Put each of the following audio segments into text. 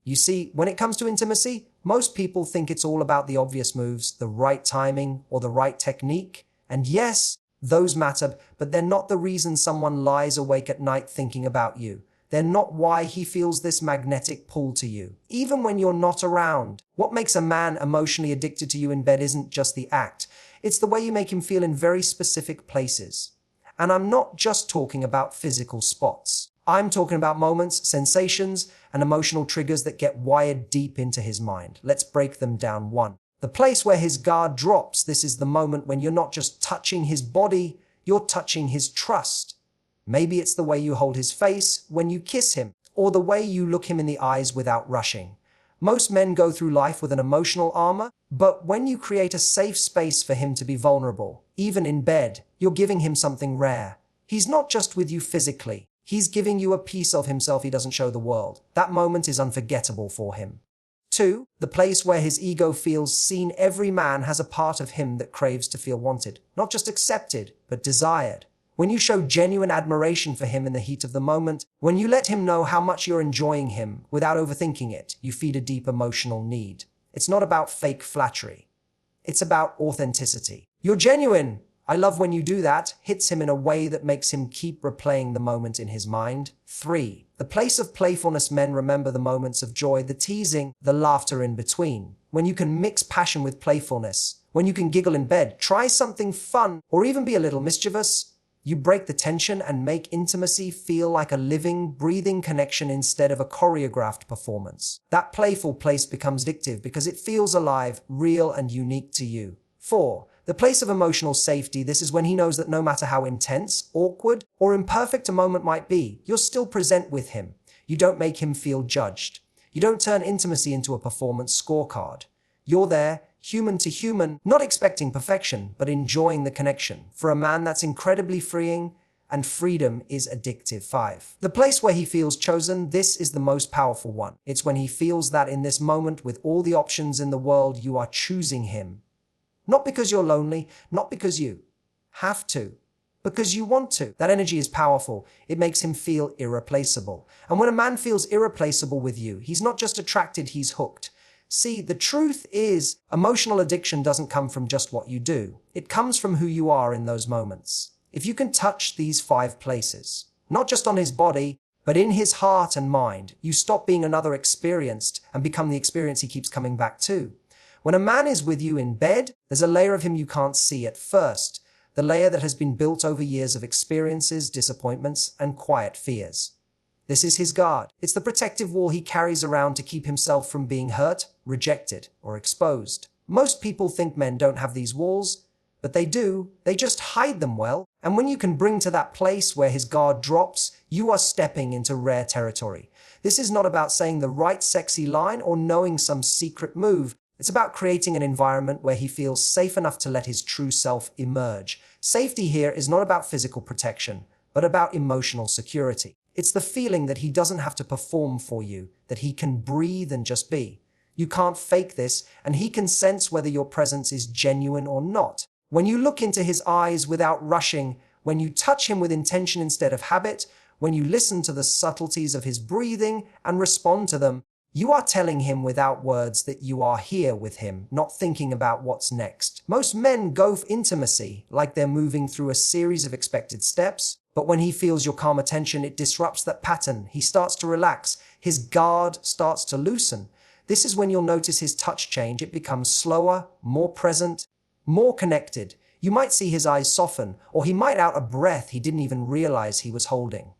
You see, when it comes to intimacy, most people think it's all about the obvious moves, the right timing, or the right technique. And yes, those matter, but they're not the reason someone lies awake at night thinking about you. They're not why he feels this magnetic pull to you, even when you're not around. What makes a man emotionally addicted to you in bed isn't just the act. It's the way you make him feel in very specific places. And I'm not just talking about physical spots. I'm talking about moments, sensations, and emotional triggers that get wired deep into his mind. Let's break them down one. The place where his guard drops. This is the moment when you're not just touching his body, you're touching his trust. Maybe it's the way you hold his face when you kiss him, or the way you look him in the eyes without rushing. Most men go through life with an emotional armor, but when you create a safe space for him to be vulnerable, even in bed, you're giving him something rare. He's not just with you physically, he's giving you a piece of himself he doesn't show the world. That moment is unforgettable for him. 2. The place where his ego feels seen. Every man has a part of him that craves to feel wanted, not just accepted, but desired. When you show genuine admiration for him in the heat of the moment, when you let him know how much you're enjoying him without overthinking it, you feed a deep emotional need. It's not about fake flattery. It's about authenticity. You're genuine. I love when you do that. Hits him in a way that makes him keep replaying the moment in his mind. 3. The place of playfulness. Men remember the moments of joy, the teasing, the laughter in between. When you can mix passion with playfulness, when you can giggle in bed, try something fun, or even be a little mischievous, you break the tension and make intimacy feel like a living, breathing connection instead of a choreographed performance. That playful place becomes addictive because it feels alive, real, and unique to you. 4. The place of emotional safety. This is when he knows that no matter how intense, awkward, or imperfect a moment might be, you're still present with him. You don't make him feel judged. You don't turn intimacy into a performance scorecard. You're there, human to human, not expecting perfection, but enjoying the connection. For a man, that's incredibly freeing, and freedom is addictive. 5. The place where he feels chosen. This is the most powerful one. It's when he feels that in this moment, with all the options in the world, you are choosing him. Not because you're lonely, not because you have to, because you want to. That energy is powerful. It makes him feel irreplaceable. And when a man feels irreplaceable with you, he's not just attracted, he's hooked. See, the truth is, emotional addiction doesn't come from just what you do. It comes from who you are in those moments. If you can touch these 5 places, not just on his body, but in his heart and mind, you stop being another experienced and become the experience he keeps coming back to. When a man is with you in bed, there's a layer of him you can't see at first, the layer that has been built over years of experiences, disappointments, and quiet fears. This is his guard. It's the protective wall he carries around to keep himself from being hurt, rejected, or exposed. Most people think men don't have these walls, but they do. They just hide them well. And when you can bring to that place where his guard drops, you are stepping into rare territory. This is not about saying the right sexy line or knowing some secret move. It's about creating an environment where he feels safe enough to let his true self emerge. Safety here is not about physical protection, but about emotional security. It's the feeling that he doesn't have to perform for you, that he can breathe and just be. You can't fake this, and he can sense whether your presence is genuine or not. When you look into his eyes without rushing, when you touch him with intention instead of habit, when you listen to the subtleties of his breathing and respond to them, you are telling him without words that you are here with him, not thinking about what's next. Most men go for intimacy like they're moving through a series of expected steps, but when he feels your calm attention, it disrupts that pattern. He starts to relax. His guard starts to loosen. This is when you'll notice his touch change. It becomes slower, more present, more connected. You might see his eyes soften, or he might out a breath he didn't even realize he was holding.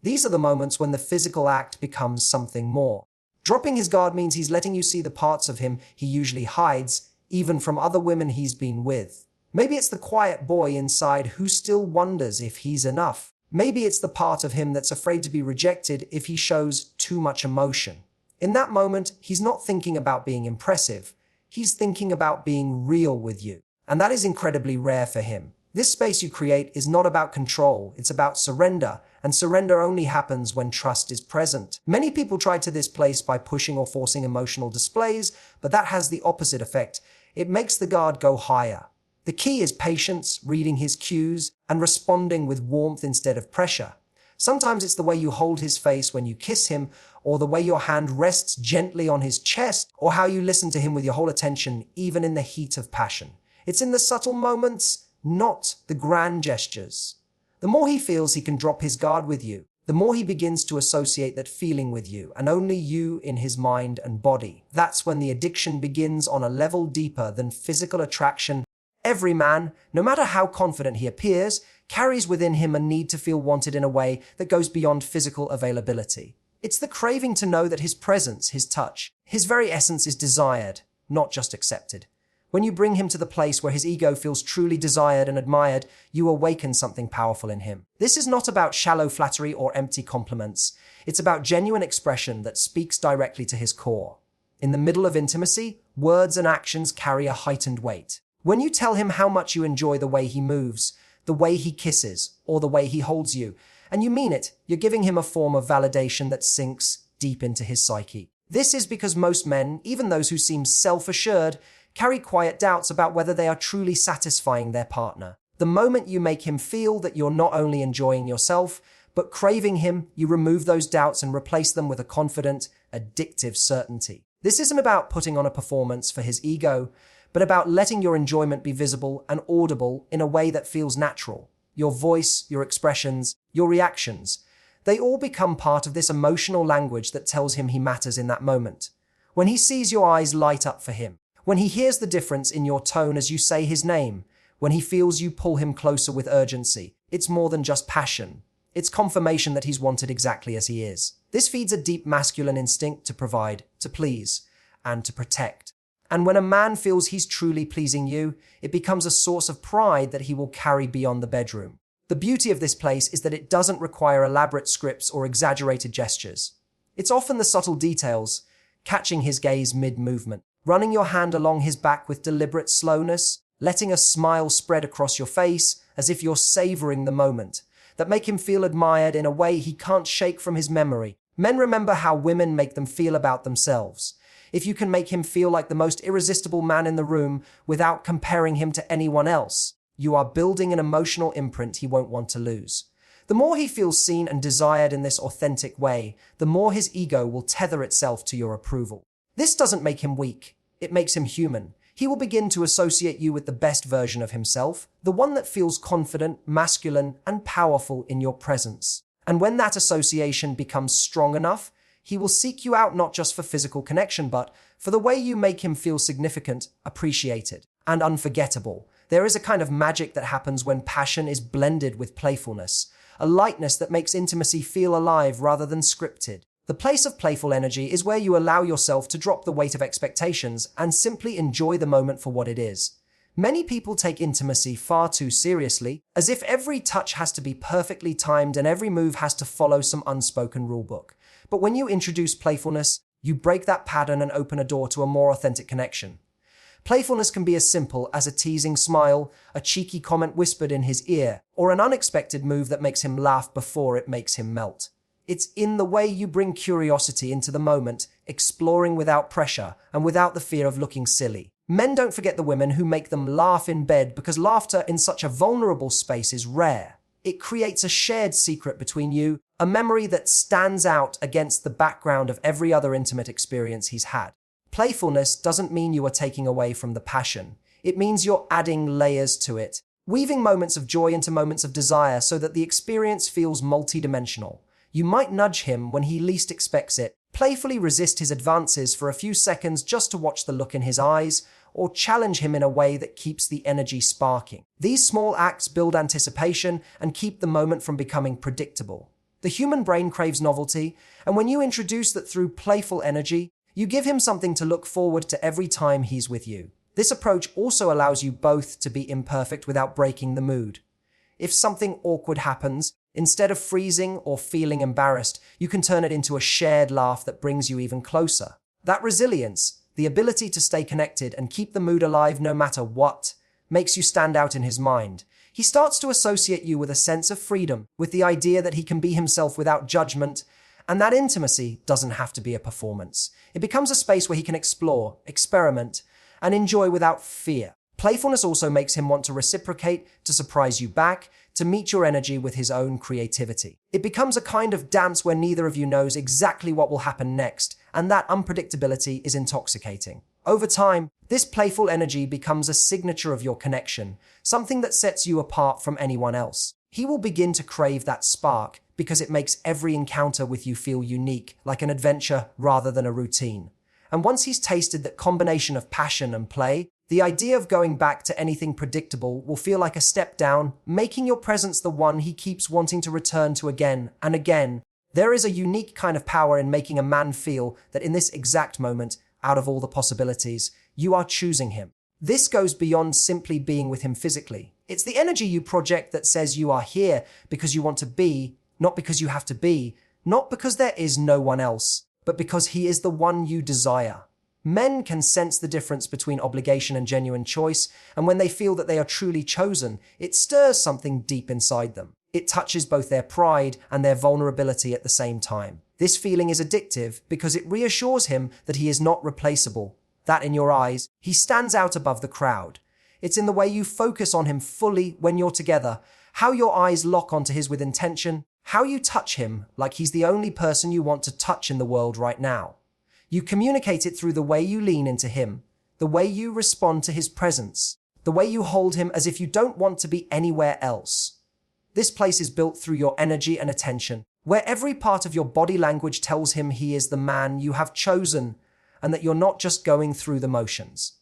These are the moments when the physical act becomes something more. Dropping his guard means he's letting you see the parts of him he usually hides, even from other women he's been with. Maybe it's the quiet boy inside who still wonders if he's enough. Maybe it's the part of him that's afraid to be rejected if he shows too much emotion. In that moment, he's not thinking about being impressive. He's thinking about being real with you. And that is incredibly rare for him. This space you create is not about control, it's about surrender, and surrender only happens when trust is present. Many people try to this place by pushing or forcing emotional displays, but that has the opposite effect. It makes the guard go higher. The key is patience, reading his cues, and responding with warmth instead of pressure. Sometimes it's the way you hold his face when you kiss him, or the way your hand rests gently on his chest, or how you listen to him with your whole attention, even in the heat of passion. It's in the subtle moments, not the grand gestures. The more he feels he can drop his guard with you, the more he begins to associate that feeling with you, and only you in his mind and body. That's when the addiction begins on a level deeper than physical attraction. Every man, no matter how confident he appears, carries within him a need to feel wanted in a way that goes beyond physical availability. It's the craving to know that his presence, his touch, his very essence is desired, not just accepted. When you bring him to the place where his ego feels truly desired and admired, you awaken something powerful in him. This is not about shallow flattery or empty compliments. It's about genuine expression that speaks directly to his core. In the middle of intimacy, words and actions carry a heightened weight. When you tell him how much you enjoy the way he moves, the way he kisses, or the way he holds you, and you mean it, you're giving him a form of validation that sinks deep into his psyche. This is because most men, even those who seem self-assured, carry quiet doubts about whether they are truly satisfying their partner. The moment you make him feel that you're not only enjoying yourself, but craving him, you remove those doubts and replace them with a confident, addictive certainty. This isn't about putting on a performance for his ego, but about letting your enjoyment be visible and audible in a way that feels natural. Your voice, your expressions, your reactions, they all become part of this emotional language that tells him he matters in that moment. When he sees your eyes light up for him, when he hears the difference in your tone as you say his name, when he feels you pull him closer with urgency, it's more than just passion. It's confirmation that he's wanted exactly as he is. This feeds a deep masculine instinct to provide, to please, and to protect. And when a man feels he's truly pleasing you, it becomes a source of pride that he will carry beyond the bedroom. The beauty of this place is that it doesn't require elaborate scripts or exaggerated gestures. It's often the subtle details, catching his gaze mid-movement, running your hand along his back with deliberate slowness, letting a smile spread across your face as if you're savoring the moment, that make him feel admired in a way he can't shake from his memory. Men remember how women make them feel about themselves. If you can make him feel like the most irresistible man in the room without comparing him to anyone else, you are building an emotional imprint he won't want to lose. The more he feels seen and desired in this authentic way, the more his ego will tether itself to your approval. This doesn't make him weak. It makes him human. He will begin to associate you with the best version of himself, the one that feels confident, masculine, and powerful in your presence. And when that association becomes strong enough, he will seek you out not just for physical connection, but for the way you make him feel significant, appreciated, and unforgettable. There is a kind of magic that happens when passion is blended with playfulness, a lightness that makes intimacy feel alive rather than scripted. The place of playful energy is where you allow yourself to drop the weight of expectations and simply enjoy the moment for what it is. Many people take intimacy far too seriously, as if every touch has to be perfectly timed and every move has to follow some unspoken rulebook. But when you introduce playfulness, you break that pattern and open a door to a more authentic connection. Playfulness can be as simple as a teasing smile, a cheeky comment whispered in his ear, or an unexpected move that makes him laugh before it makes him melt. It's in the way you bring curiosity into the moment, exploring without pressure and without the fear of looking silly. Men don't forget the women who make them laugh in bed, because laughter in such a vulnerable space is rare. It creates a shared secret between you, a memory that stands out against the background of every other intimate experience he's had. Playfulness doesn't mean you are taking away from the passion. It means you're adding layers to it, weaving moments of joy into moments of desire so that the experience feels multidimensional. You might nudge him when he least expects it, playfully resist his advances for a few seconds just to watch the look in his eyes, or challenge him in a way that keeps the energy sparking. These small acts build anticipation and keep the moment from becoming predictable. The human brain craves novelty, and when you introduce that through playful energy, you give him something to look forward to every time he's with you. This approach also allows you both to be imperfect without breaking the mood. If something awkward happens, instead of freezing or feeling embarrassed, you can turn it into a shared laugh that brings you even closer. That resilience, the ability to stay connected and keep the mood alive no matter what, makes you stand out in his mind. He starts to associate you with a sense of freedom, with the idea that he can be himself without judgment, and that intimacy doesn't have to be a performance. It becomes a space where he can explore, experiment, and enjoy without fear. Playfulness also makes him want to reciprocate, to surprise you back, to meet your energy with his own creativity. It becomes a kind of dance where neither of you knows exactly what will happen next, and that unpredictability is intoxicating. Over time, this playful energy becomes a signature of your connection, something that sets you apart from anyone else. He will begin to crave that spark because it makes every encounter with you feel unique, like an adventure rather than a routine. And once he's tasted that combination of passion and play, the idea of going back to anything predictable will feel like a step down, making your presence the one he keeps wanting to return to again and again. There is a unique kind of power in making a man feel that in this exact moment, out of all the possibilities, you are choosing him. This goes beyond simply being with him physically. It's the energy you project that says you are here because you want to be, not because you have to be, not because there is no one else, but because he is the one you desire. Men can sense the difference between obligation and genuine choice, and when they feel that they are truly chosen, it stirs something deep inside them. It touches both their pride and their vulnerability at the same time. This feeling is addictive because it reassures him that he is not replaceable, that in your eyes, he stands out above the crowd. It's in the way you focus on him fully when you're together, how your eyes lock onto his with intention, how you touch him like he's the only person you want to touch in the world right now. You communicate it through the way you lean into him, the way you respond to his presence, the way you hold him as if you don't want to be anywhere else. This place is built through your energy and attention, where every part of your body language tells him he is the man you have chosen and that you're not just going through the motions.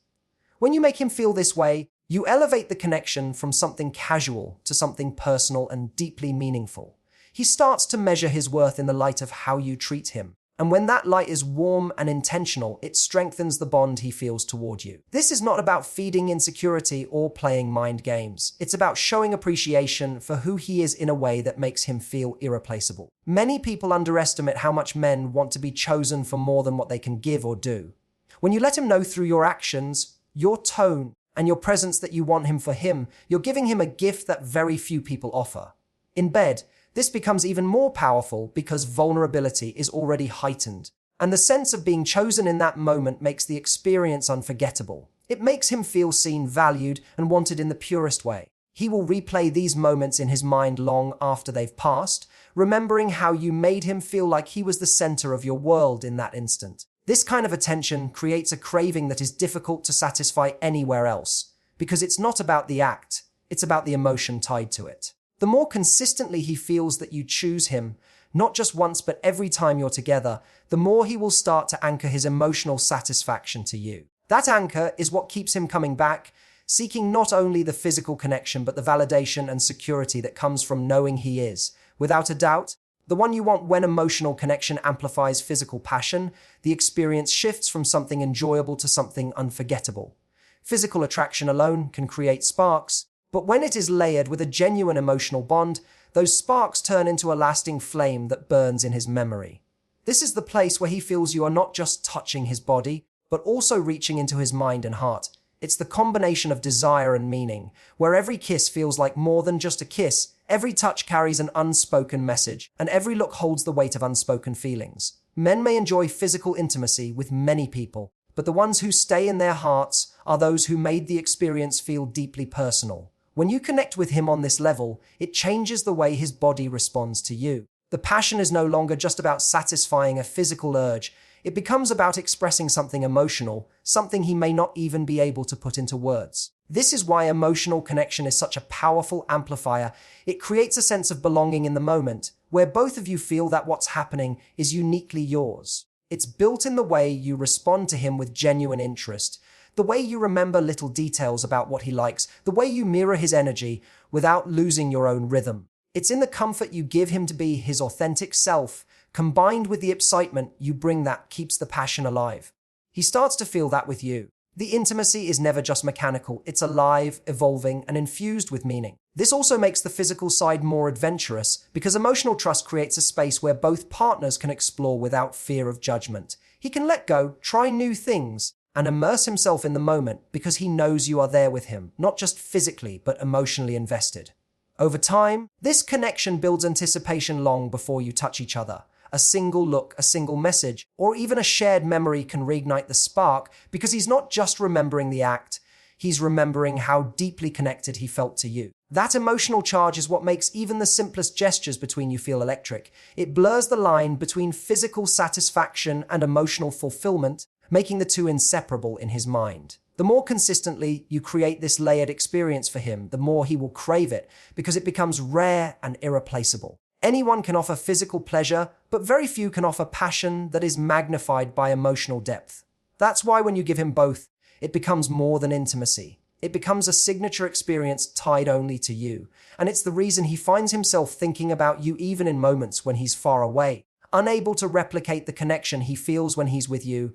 When you make him feel this way, you elevate the connection from something casual to something personal and deeply meaningful. He starts to measure his worth in the light of how you treat him. And when that light is warm and intentional, it strengthens the bond he feels toward you. This is not about feeding insecurity or playing mind games. It's about showing appreciation for who he is in a way that makes him feel irreplaceable. Many people underestimate how much men want to be chosen for more than what they can give or do. When you let him know through your actions, your tone, and your presence that you want him for him, you're giving him a gift that very few people offer. In bed, this becomes even more powerful because vulnerability is already heightened, and the sense of being chosen in that moment makes the experience unforgettable. It makes him feel seen, valued, and wanted in the purest way. He will replay these moments in his mind long after they've passed, remembering how you made him feel like he was the center of your world in that instant. This kind of attention creates a craving that is difficult to satisfy anywhere else, because it's not about the act, it's about the emotion tied to it. The more consistently he feels that you choose him, not just once but every time you're together, the more he will start to anchor his emotional satisfaction to you. That anchor is what keeps him coming back, seeking not only the physical connection but the validation and security that comes from knowing he is, without a doubt, the one you want. When emotional connection amplifies physical passion, the experience shifts from something enjoyable to something unforgettable. Physical attraction alone can create sparks, but when it is layered with a genuine emotional bond, those sparks turn into a lasting flame that burns in his memory. This is the place where he feels you are not just touching his body, but also reaching into his mind and heart. It's the combination of desire and meaning, where every kiss feels like more than just a kiss, every touch carries an unspoken message, and every look holds the weight of unspoken feelings. Men may enjoy physical intimacy with many people, but the ones who stay in their hearts are those who made the experience feel deeply personal. When you connect with him on this level, it changes the way his body responds to you. The passion is no longer just about satisfying a physical urge. It becomes about expressing something emotional, something he may not even be able to put into words. This is why emotional connection is such a powerful amplifier. It creates a sense of belonging in the moment, where both of you feel that what's happening is uniquely yours. It's built in the way you respond to him with genuine interest, the way you remember little details about what he likes, the way you mirror his energy without losing your own rhythm. It's in the comfort you give him to be his authentic self, combined with the excitement you bring that keeps the passion alive. He starts to feel that with you. The intimacy is never just mechanical, it's alive, evolving, and infused with meaning. This also makes the physical side more adventurous, because emotional trust creates a space where both partners can explore without fear of judgment. He can let go, try new things, and immerse himself in the moment because he knows you are there with him, not just physically, but emotionally invested. Over time, this connection builds anticipation long before you touch each other. A single look, a single message, or even a shared memory can reignite the spark because he's not just remembering the act, he's remembering how deeply connected he felt to you. That emotional charge is what makes even the simplest gestures between you feel electric. It blurs the line between physical satisfaction and emotional fulfillment, making the two inseparable in his mind. The more consistently you create this layered experience for him, the more he will crave it, because it becomes rare and irreplaceable. Anyone can offer physical pleasure, but very few can offer passion that is magnified by emotional depth. That's why when you give him both, it becomes more than intimacy. It becomes a signature experience tied only to you. And it's the reason he finds himself thinking about you even in moments when he's far away, unable to replicate the connection he feels when he's with you.